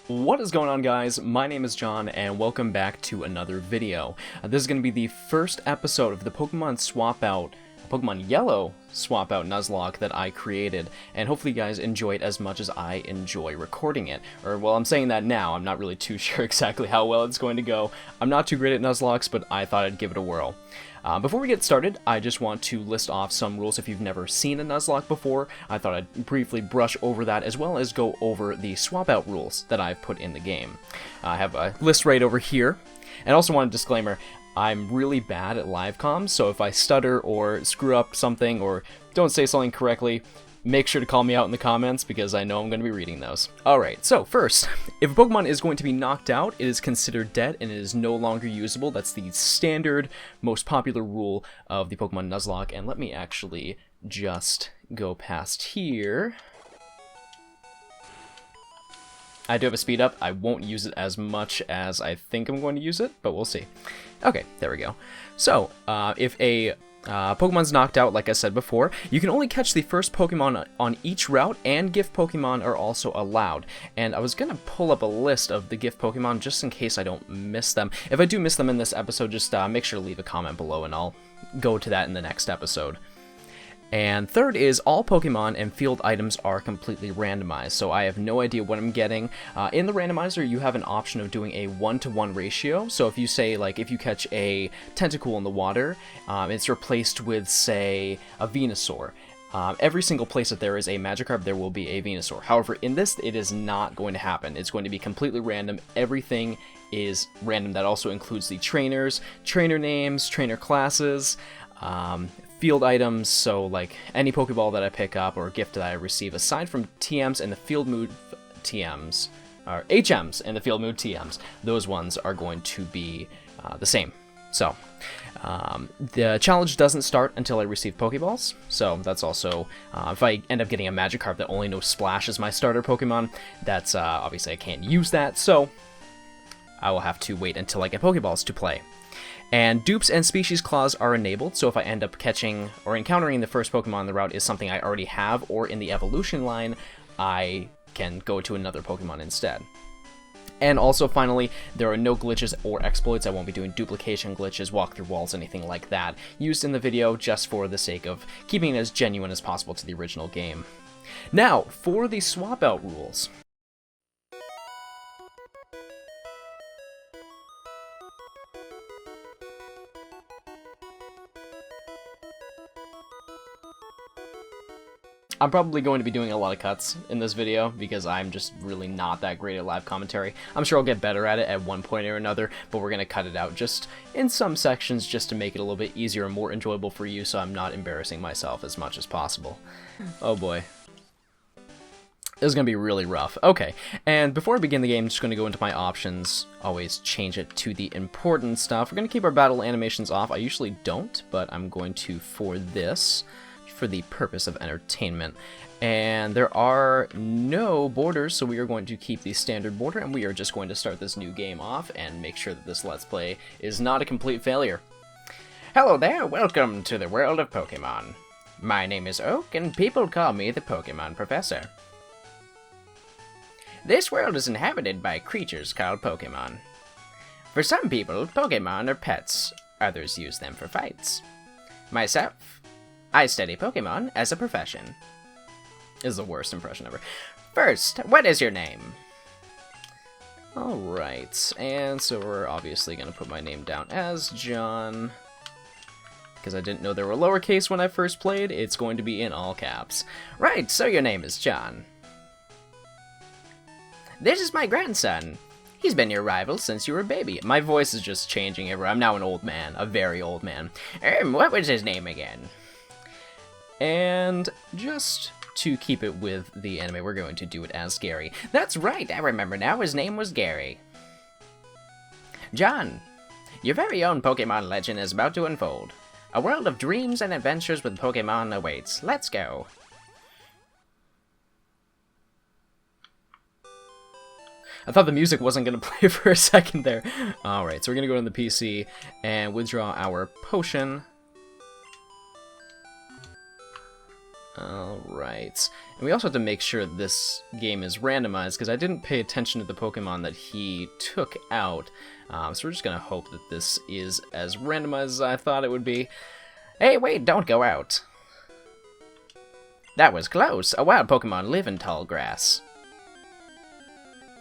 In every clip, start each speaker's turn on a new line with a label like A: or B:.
A: What is going on, guys? My name is John and welcome back to another video. This is going to be the first episode of the Pokemon Yellow swap out Nuzlocke that I created, and hopefully you guys enjoy it as much as I enjoy recording it. Or, well, I'm saying that now, I'm not really too sure exactly how well it's going to go. I'm not too great at Nuzlockes, but I thought I'd give it a whirl. Before we get started, I just want to list off some rules if you've never seen a Nuzlocke before. I thought I'd briefly brush over that, as well as go over the swap-out rules that I've put in the game. I have a list right over here, and also want a disclaimer, I'm really bad at live comms, so if I stutter or screw up something or don't say something correctly, make sure to call me out in the comments, because I know I'm going to be reading those. Alright, so first, if a Pokemon is going to be knocked out, it is considered dead and it is no longer usable. That's the standard, most popular rule of the Pokemon Nuzlocke, and let me actually just go past here. I do have a speed up. I won't use it as much as I think I'm going to use it, but we'll see. Okay, there we go. So, if a Pokemon's knocked out, like I said before, you can only catch the first Pokemon on each route, and gift Pokemon are also allowed. And I was going to pull up a list of the gift Pokemon just in case I don't miss them. If I do miss them in this episode, just make sure to leave a comment below and I'll go to that in the next episode. And third is, all Pokemon and field items are completely randomized, so I have no idea what I'm getting. In the randomizer, you have an option of doing a 1-to-1 ratio, so if you say, like, if you catch a Tentacool in the water, it's replaced with, say, a Venusaur. Every single place that there is a Magikarp, there will be a Venusaur. However, in this, it is not going to happen. It's going to be completely random. Everything is random. That also includes the trainers, trainer names, trainer classes, field items, so like any Pokeball that I pick up or gift that I receive, aside from TMs and the field mood TMs, or HMs and the field mood TMs, those ones are going to be the same. So, the challenge doesn't start until I receive Pokeballs, so that's also, if I end up getting a Magikarp that only knows Splash as my starter Pokemon, that's, obviously I can't use that, so I will have to wait until I get Pokeballs to play. And dupes and species claws are enabled, so if I end up catching or encountering the first Pokemon on the route is something I already have, or in the evolution line, I can go to another Pokemon instead. And also, finally, there are no glitches or exploits. I won't be doing duplication glitches, walk-through walls, anything like that, used in the video just for the sake of keeping it as genuine as possible to the original game. Now, for the swap-out rules. I'm probably going to be doing a lot of cuts in this video because I'm just really not that great at live commentary. I'm sure I'll get better at it at one point or another, but we're going to cut it out just in some sections just to make it a little bit easier and more enjoyable for you, so I'm not embarrassing myself as much as possible. Oh boy. This is going to be really rough. Okay, and before I begin the game, I'm just going to go into my options. Always change it to the important stuff. We're going to keep our battle animations off. I usually don't, but I'm going to for this, for the purpose of entertainment. And there are no borders, so we are going to keep the standard border, and we are just going to start this new game off and make sure that this Let's Play is not a complete failure. Hello there, welcome to the world of Pokemon. My name is Oak, and people call me the Pokemon Professor. This world is inhabited by creatures called Pokemon. For some people, Pokemon are pets, others use them for fights. Myself, I study Pokemon as a profession. This is the worst impression ever. First, what is your name? Alright, and so we're obviously going to put my name down as John, because I didn't know there were lowercase when I first played. It's going to be in all caps. Right, so your name is John. This is my grandson. He's been your rival since you were a baby. My voice is just changing everywhere. I'm now an old man, a very old man. What was his name again? And just to keep it with the anime, we're going to do it as Gary. That's right, I remember now, his name was Gary. John, your very own Pokemon legend is about to unfold. A world of dreams and adventures with Pokemon awaits. Let's go. I thought the music wasn't going to play for a second there. Alright, so we're going to go to the PC and withdraw our potion. Alright, And we also have to make sure this game is randomized, because I didn't pay attention to the Pokemon that he took out. So we're just going to hope that this is as randomized as I thought it would be. Hey, wait, don't go out. That was close. A wild Pokemon live in tall grass.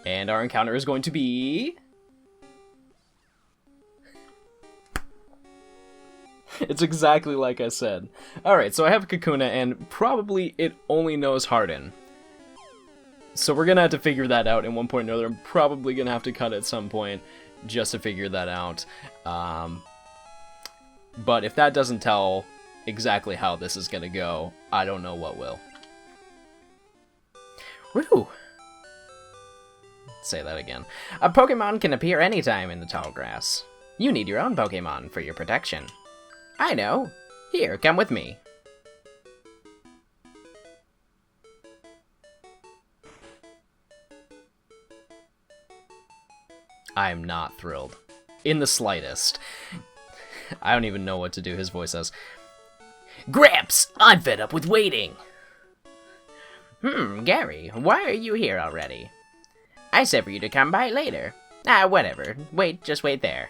A: And our encounter is going to be... It's exactly like I said. Alright, so I have Kakuna, and probably it only knows Harden. So we're gonna have to figure that out at one point or another. I'm probably gonna have to cut at some point just to figure that out. But if that doesn't tell exactly how this is gonna go, I don't know what will. Woo! Say that again. A Pokemon can appear anytime in the tall grass. You need your own Pokemon for your protection. I know. Here, come with me. I'm not thrilled. In the slightest. I don't even know what to do, his voice says. Gramps! I'm fed up with waiting! Gary, why are you here already? I said for you to come by later. Whatever. Just wait there.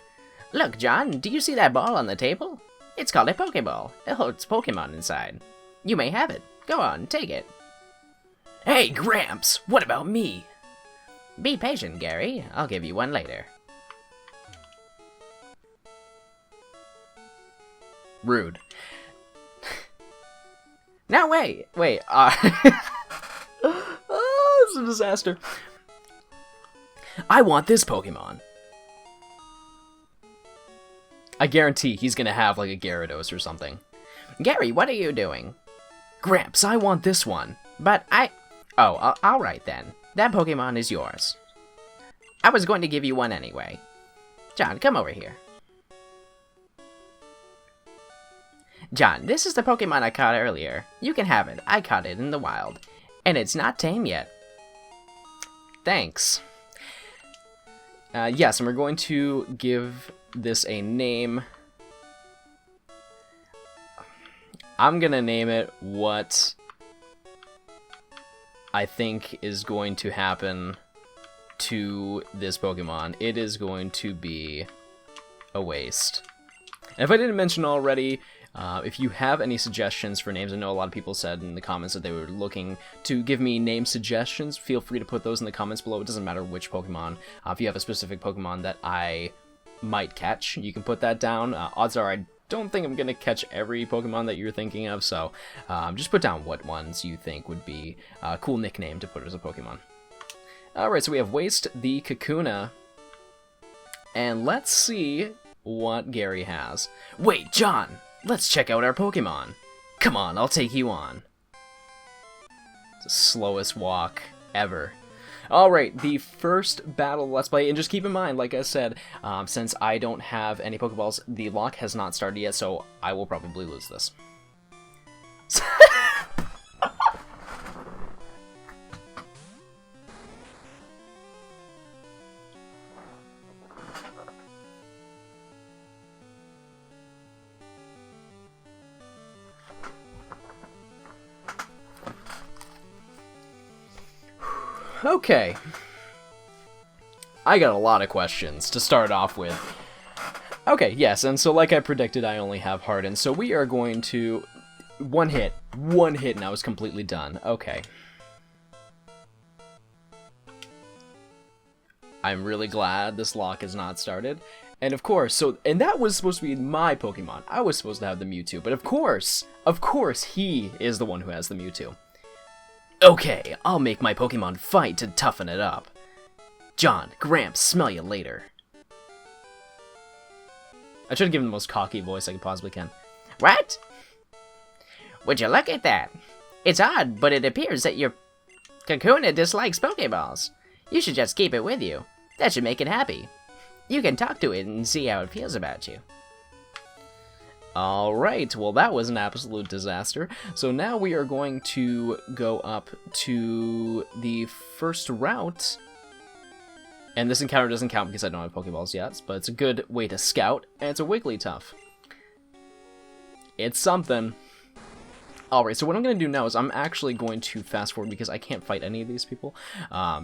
A: Look, John, do you see that ball on the table? It's called a Pokeball. It holds Pokemon inside. You may have it. Go on, take it. Hey, Gramps, what about me? Be patient, Gary. I'll give you one later. Rude. No, wait. Oh, this is a disaster. I want this Pokemon. I guarantee he's gonna have like a Gyarados or something. Gary, what are you doing? Gramps, I want this one. But Oh, alright then. That Pokemon is yours. I was going to give you one anyway. John, come over here. John, this is the Pokemon I caught earlier. You can have it. I caught it in the wild. And it's not tame yet. Thanks. Yes, and we're going to give this a name. I'm gonna name it what I think is going to happen to this Pokemon. It is going to be a waste. And if I didn't mention already, if you have any suggestions for names, I know a lot of people said in the comments that they were looking to give me name suggestions. Feel free to put those in the comments below. It doesn't matter which Pokemon. If you have a specific Pokemon that I might catch, you can put that down. Odds are I don't think I'm going to catch every Pokemon that you're thinking of, so just put down what ones you think would be a cool nickname to put as a Pokemon. Alright, so we have Waste the Kakuna, and let's see what Gary has. Wait, John! Let's check out our Pokemon. Come on, I'll take you on. It's the slowest walk ever. Alright, the first battle Let's Play, and just keep in mind, like I said, since I don't have any Pokeballs, the lock has not started yet, so I will probably lose this. Okay. I got a lot of questions to start off with. Okay, yes, and so like I predicted, I only have Harden, so we are going to... One hit, and I was completely done. Okay. I'm really glad this lock is not started. And of course, and that was supposed to be my Pokemon. I was supposed to have the Mewtwo, but of course, he is the one who has the Mewtwo. Okay, I'll make my Pokemon fight to toughen it up. John, Gramps, smell you later. I should have given the most cocky voice I could possibly can. What? Would you look at that? It's odd, but it appears that your Kakuna dislikes Pokeballs. You should just keep it with you. That should make it happy. You can talk to it and see how it feels about you. Alright, well that was an absolute disaster. So now we are going to go up to the first route. And this encounter doesn't count because I don't have Pokeballs yet, but it's a good way to scout, and it's a Wigglytuff. It's something. Alright, so what I'm going to do now is I'm actually going to fast forward because I can't fight any of these people.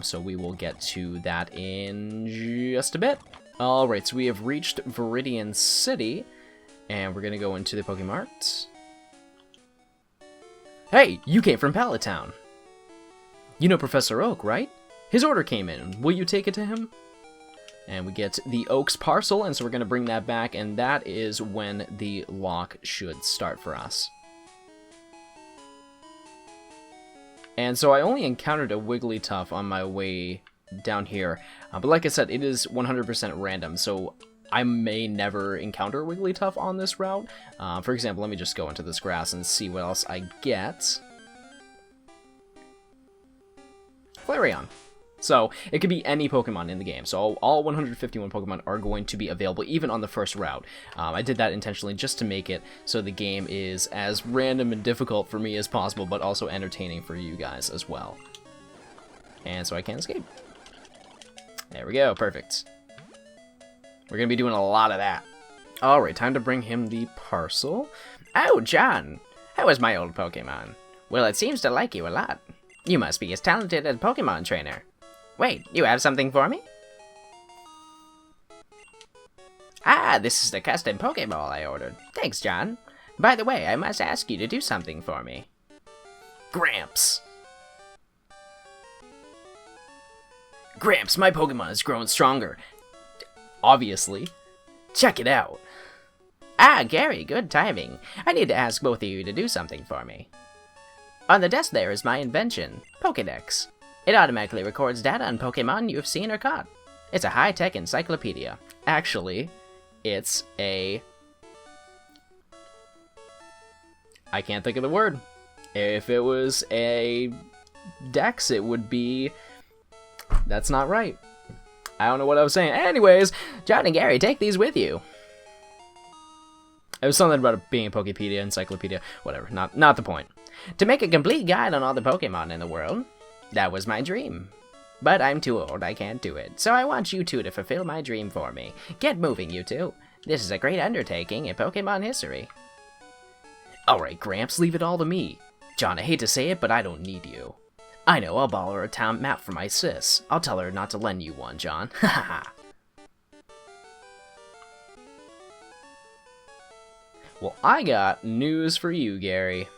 A: So we will get to that in just a bit. Alright, so we have reached Viridian City, and we're going to go into the Pokemart. Hey, you came from Pallet Town. You know Professor Oak, right? His order came in. Will you take it to him? And we get the Oak's parcel, and so we're going to bring that back, and that is when the lock should start for us. And so I only encountered a Wigglytuff on my way down here, but like I said, it is 100% random, so I may never encounter a Wigglytuff on this route. For example, let me just go into this grass and see what else I get. Flareon. So, it could be any Pokemon in the game. So, all 151 Pokemon are going to be available, even on the first route. I did that intentionally just to make it so the game is as random and difficult for me as possible, but also entertaining for you guys as well. And so I can't escape. There we go, perfect. We're going to be doing a lot of that. Alright, time to bring him the parcel. Oh, John! How is my old Pokemon? Well, it seems to like you a lot. You must be as talented as a Pokemon trainer. Wait, you have something for me? Ah, this is the custom Pokeball I ordered. Thanks, John. By the way, I must ask you to do something for me. Gramps. Gramps, my Pokemon has grown stronger. Obviously. Check it out. Ah, Gary, good timing. I need to ask both of you to do something for me. On the desk there is my invention, Pokédex. It automatically records data on Pokemon you've seen or caught. It's a high-tech encyclopedia. Actually, it's a... I can't think of the word. If it was a dex, it would be... That's not right. I don't know what I was saying. Anyways, John and Gary, take these with you. It was something about it being a Pokepedia, encyclopedia, whatever. Not the point. To make a complete guide on all the Pokemon in the world. That was my dream. But I'm too old, I can't do it. So I want you two to fulfill my dream for me. Get moving, you two. This is a great undertaking in Pokemon history. Alright, Gramps, leave it all to me. John, I hate to say it, but I don't need you. I know, I'll borrow a town map for my sis. I'll tell her not to lend you one, John. Haha. Well, I got news for you, Gary.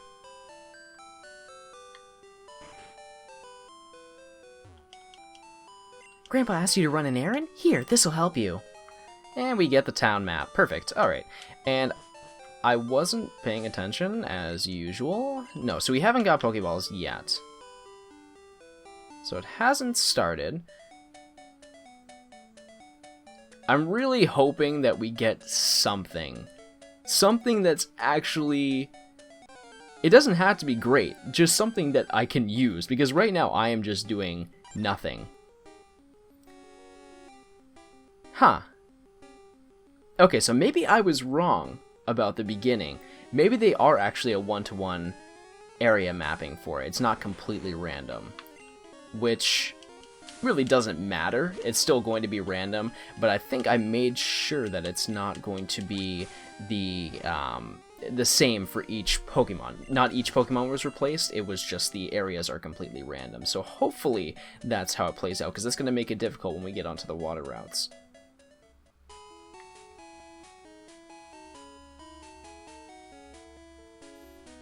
A: Grandpa asked you to run an errand? Here, this'll help you. And we get the town map. Perfect. Alright. And I wasn't paying attention, as usual. No, so we haven't got Pokeballs yet. So it hasn't started. I'm really hoping that we get something. Something that's actually... It doesn't have to be great, just something that I can use, because right now I am just doing nothing. Huh. Okay, so maybe I was wrong about the beginning. Maybe they are actually a one-to-one area mapping for it. It's not completely random. Which really doesn't matter. It's still going to be random, but I think I made sure that it's not going to be the same for each Pokemon. Not each Pokemon was replaced, it was just the areas are completely random. So hopefully that's how it plays out, because that's going to make it difficult when we get onto the water routes.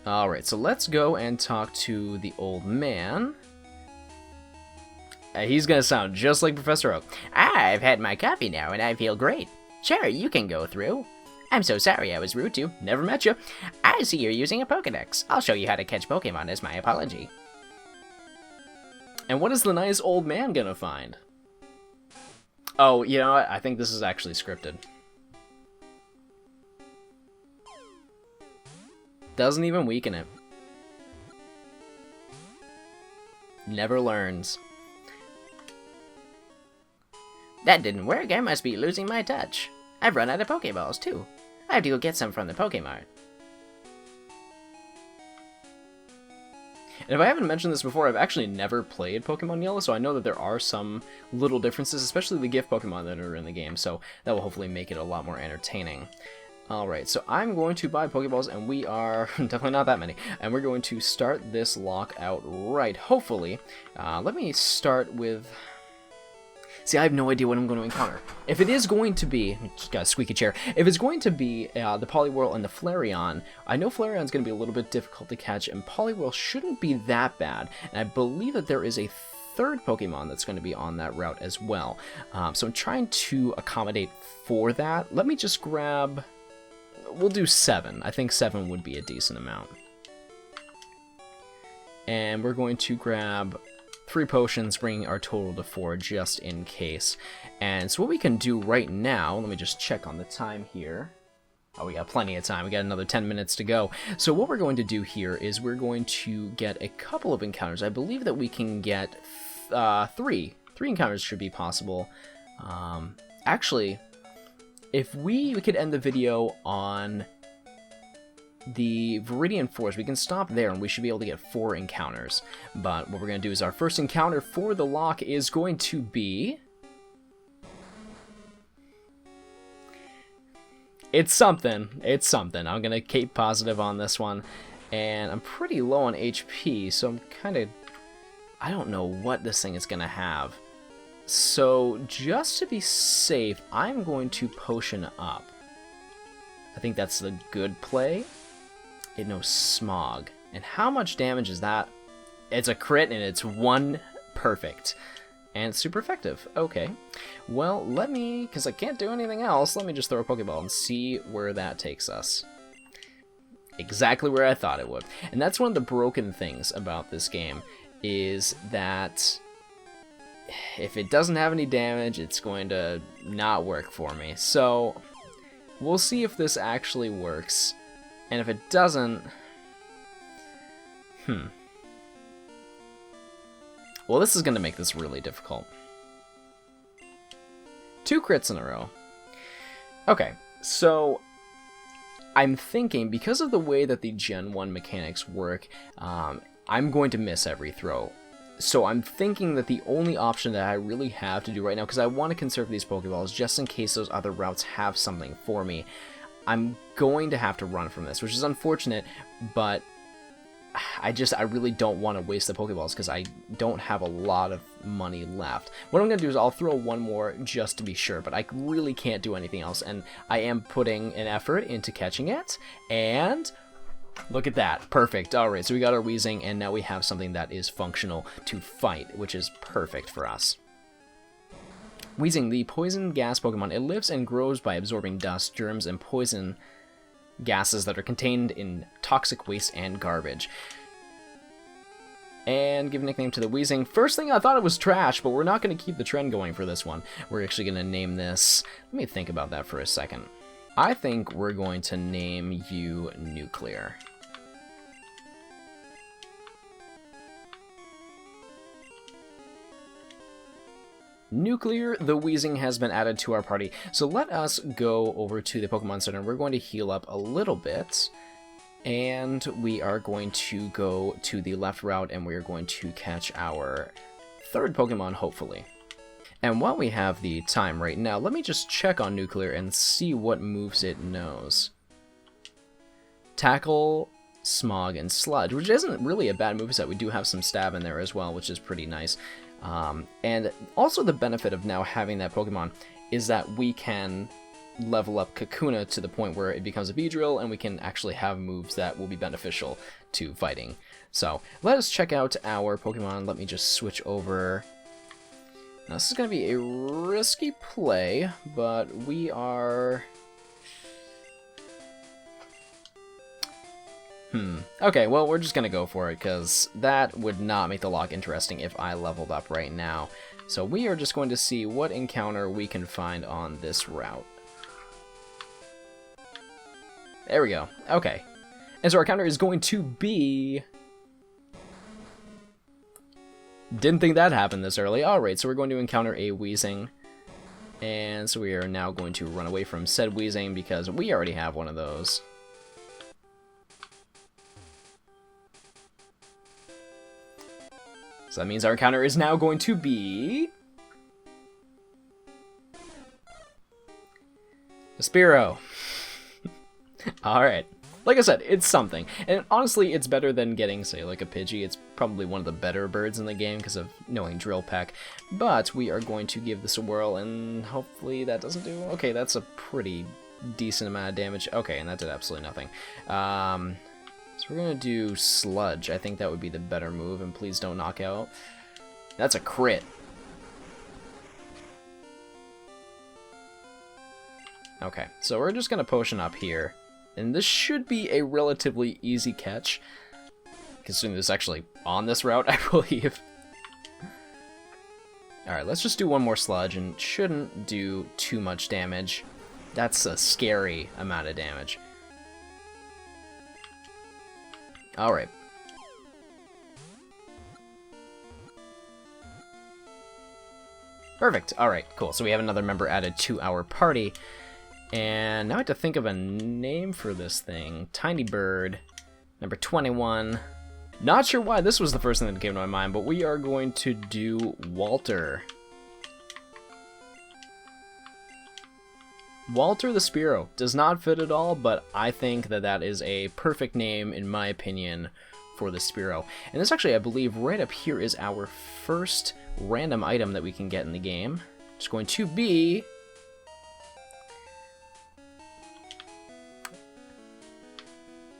A: Alright, so let's go and talk to the old man. He's gonna sound just like Professor Oak. I've had my coffee now and I feel great. Sure, you can go through. I'm so sorry I was rude to you. Never met you. I see you're using a Pokedex. I'll show you how to catch Pokemon as my apology. And what is the nice old man gonna find? Oh, you know what? I think this is actually scripted. Doesn't even weaken it. Never learns. That didn't work. I must be losing my touch. I've run out of Pokeballs, too. I have to go get some from the Pokemart. And if I haven't mentioned this before, I've actually never played Pokemon Yellow, so I know that there are some little differences, especially the gift Pokemon that are in the game, so that will hopefully make it a lot more entertaining. Alright, so I'm going to buy Pokeballs, and we are definitely not that many. And we're going to start this lock out right, hopefully. Let me start with... See, I have no idea what I'm going to encounter. If it is going to be... Just got a squeaky chair. If it's going to be the Poliwhirl and the Flareon, I know Flareon's going to be a little bit difficult to catch, and Poliwhirl shouldn't be that bad. And I believe that there is a third Pokemon that's going to be on that route as well. So I'm trying to accommodate for that. Let me just grab... We'll do 7. I think 7 would be a decent amount. And we're going to grab 3 potions, bringing our total to 4 just in case. And so what we can do right now, let me just check on the time here. Oh, we got plenty of time. We got another 10 minutes to go. So what we're going to do here is we're going to get a couple of encounters. I believe that we can get 3. 3 encounters should be possible. Actually... If we could end the video on the Viridian Forest, we can stop there and we should be able to get 4 encounters. But what we're going to do is our first encounter for the lock is going to be... It's something. It's something. I'm going to keep positive on this one. And I'm pretty low on HP, so I'm kind of... I don't know what this thing is going to have. So, just to be safe, I'm going to potion up. I think that's the good play. It knows Smog. And how much damage is that? It's a crit, and it's 1 perfect. And it's super effective. Okay. Well, let me, because I can't do anything else, let me just throw a Pokeball and see where that takes us. Exactly where I thought it would. And that's one of the broken things about this game, is that... if it doesn't have any damage, it's going to not work for me. So, we'll see if this actually works. And if it doesn't... Well, this is going to make this really difficult. 2 crits in a row. Okay, so... I'm thinking, because of the way that the Gen 1 mechanics work, I'm going to miss every throw. So I'm thinking that the only option that I really have to do right now, because I want to conserve these Pokeballs just in case those other routes have something for me, I'm going to have to run from this, which is unfortunate, but I really don't want to waste the Pokeballs because I don't have a lot of money left. What I'm going to do is I'll throw 1 more just to be sure, but I really can't do anything else, and I am putting an effort into catching it, and... Look at that. Perfect. Alright, so we got our Weezing, and now we have something that is functional to fight, which is perfect for us. Weezing, the poison gas Pokemon. It lives and grows by absorbing dust, germs, and poison gases that are contained in toxic waste and garbage. And give a nickname to the Weezing. First thing, I thought it was trash, but we're not going to keep the trend going for this one. We're actually going to name this... Let me think about that for a second. I think we're going to name you Nuclear. Nuclear, the Weezing, has been added to our party. So let us go over to the Pokemon Center. We're going to heal up a little bit. And we are going to go to the left route, and we are going to catch our 3rd Pokemon, hopefully. And while we have the time right now, let me just check on Nuclear and see what moves it knows. Tackle, Smog, and Sludge, which isn't really a bad moveset. We do have some Stab in there as well, which is pretty nice. And also the benefit of now having that Pokemon is that we can level up Kakuna to the point where it becomes a Beedrill, and we can actually have moves that will be beneficial to fighting. So, let us check out our Pokemon. Let me just switch over... Now, this is going to be a risky play, but we are... Okay, well, we're just going to go for it, because that would not make the lock interesting if I leveled up right now. So we are just going to see what encounter we can find on this route. There we go. Okay. And so our counter is going to be... Didn't think that happened this early. Alright, so we're going to encounter a Weezing. And so we are now going to run away from said Weezing because we already have one of those. So that means our encounter is now going to be... a Spearow. Alright. Like I said, it's something. And honestly, it's better than getting, say, like a Pidgey. It's probably one of the better birds in the game because of knowing Drill Peck. But we are going to give this a whirl, and hopefully that doesn't do... Okay, that's a pretty decent amount of damage. Okay, and that did absolutely nothing. So we're going to do Sludge. I think that would be the better move, and please don't knock out. That's a crit. Okay, so we're just going to potion up here. And this should be a relatively easy catch. Considering this is actually on this route, I believe. Alright, let's just do one more Sludge, and it shouldn't do too much damage. That's a scary amount of damage. Alright. Perfect. Alright, cool. So we have another member added to our party. And now I have to think of a name for this thing. Tiny Bird, number 21. Not sure why this was the first thing that came to my mind, but we are going to do Walter. Walter the Spearow. Does not fit at all, but I think that that is a perfect name, in my opinion, for the Spearow. And this actually, I believe, right up here is our first random item that we can get in the game. It's going to be...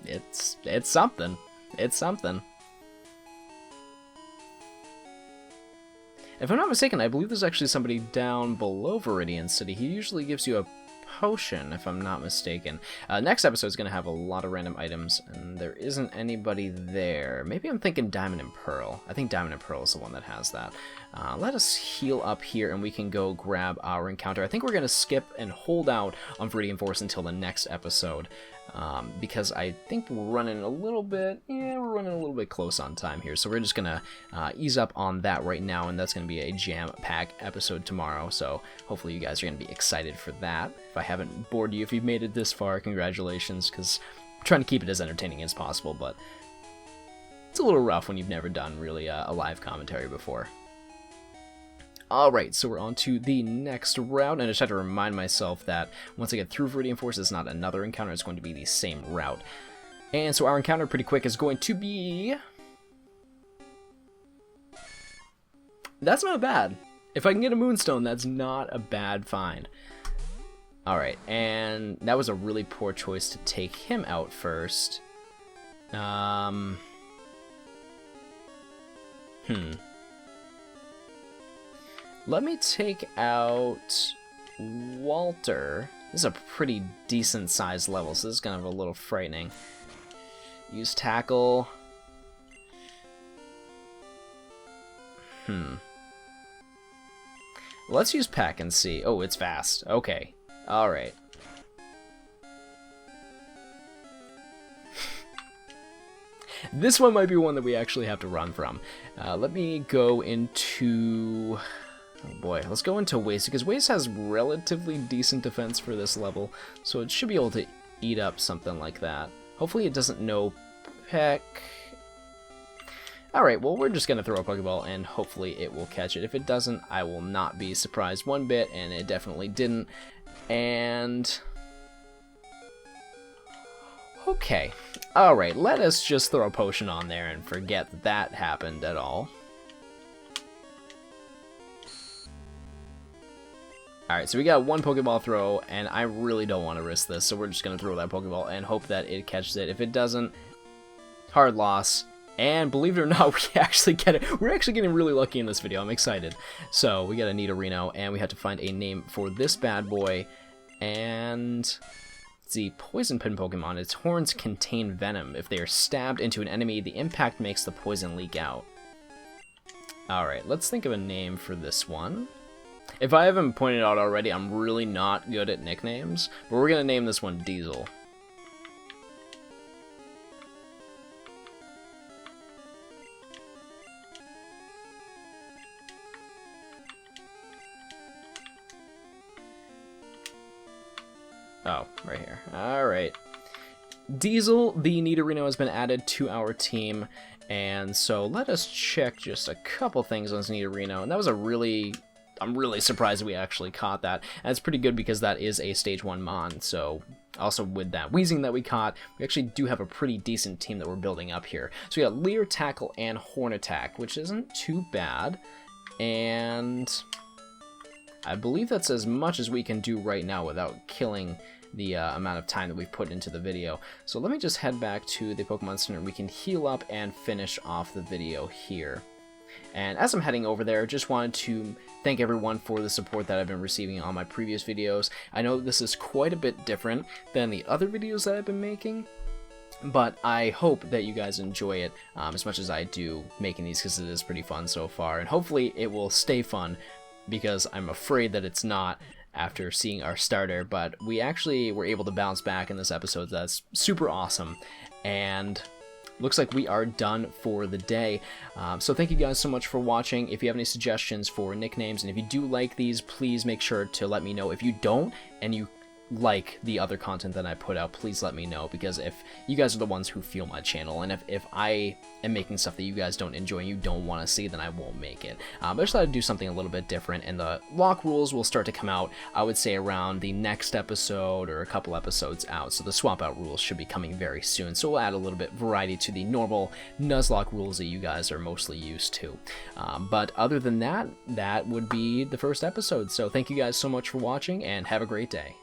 A: It's something. It's something. If I'm not mistaken, I believe there's actually somebody down below Viridian City. He usually gives you a potion, if I'm not mistaken. Next episode is going to have a lot of random items, and there isn't anybody there. Maybe I'm thinking Diamond and Pearl. I think Diamond and Pearl is the one that has that. Let us heal up here, and we can go grab our encounter. I think we're going to skip and hold out on Viridian Forest until the next episode. Because I think we're running a little bit, we're running a little bit close on time here, so we're just gonna ease up on that right now, and that's gonna be a jam-packed episode tomorrow, so hopefully you guys are gonna be excited for that. If I haven't bored you, if you've made it this far, congratulations, because I'm trying to keep it as entertaining as possible, but it's a little rough when you've never done really a live commentary before. Alright, so we're on to the next route, and I just have to remind myself that once I get through Viridian Forest, it's not another encounter, it's going to be the same route. And so our encounter pretty quick is going to be... That's not bad. If I can get a Moonstone, that's not a bad find. Alright, and that was a really poor choice to take him out first. Let me take out Walter. This is a pretty decent sized level, so this is kind of a little frightening. Use Tackle. Let's use Peck and see. Oh, it's fast. Okay. Alright. This one might be one that we actually have to run from. Let me go into... Oh boy, let's go into Waste, because Waste has relatively decent defense for this level, so it should be able to eat up something like that. Hopefully it doesn't know Peck. Alright, well we're just going to throw a Pokeball and hopefully it will catch it. If it doesn't, I will not be surprised one bit, and it definitely didn't. And... okay. Alright, let us just throw a potion on there and forget that happened at all. Alright, so we got one Pokeball throw, and I really don't want to risk this, so we're just going to throw that Pokeball and hope that it catches it. If it doesn't, hard loss. And believe it or not, we actually get it. We're actually getting really lucky in this video. I'm excited. So we got a Nidorino, and we have to find a name for this bad boy. And it's the Poison Pin Pokemon. Its horns contain venom. If they are stabbed into an enemy, the impact makes the poison leak out. Alright, let's think of a name for this one. If I haven't pointed out already, I'm really not good at nicknames, but we're going to name this one Diesel. Oh, right here. Alright. Diesel, the Nidorino, has been added to our team, and so let us check just a couple things on this Nidorino, and that was a really... I'm really surprised we actually caught that. And it's pretty good because that is a Stage 1 Mon, so Also, with that wheezing that we caught, we actually do have a pretty decent team that we're building up here. So we got Leer, Tackle, and Horn Attack, which isn't too bad. And I believe that's as much as we can do right now without killing the amount of time that we've put into the video. So let me just head back to the Pokemon Center. We can heal up and finish off the video here. And as I'm heading over there, just wanted to thank everyone for the support that I've been receiving on my previous videos. I know this is quite a bit different than the other videos that I've been making, but I hope that you guys enjoy it as much as I do making these, because it is pretty fun so far. And hopefully it will stay fun, because I'm afraid that it's not after seeing our starter. But we actually were able to bounce back in this episode. That's super awesome. And looks like we are done for the day. So thank you guys so much for watching. If you have any suggestions for nicknames, and if you do like these, please make sure to let me know. If you don't, and you like the other content that I put out, please let me know, because if you guys are the ones who fuel my channel, and if I am making stuff that you guys don't enjoy and you don't want to see, then I won't make it. But I just thought I'd do something a little bit different, and the lock rules will start to come out, I would say, around the next episode or a couple episodes out. So the swap out rules should be coming very soon, so we'll add a little bit of variety to the normal Nuzlocke rules that you guys are mostly used to. But other than that, that would be the first episode. So thank you guys so much for watching, and have a great day.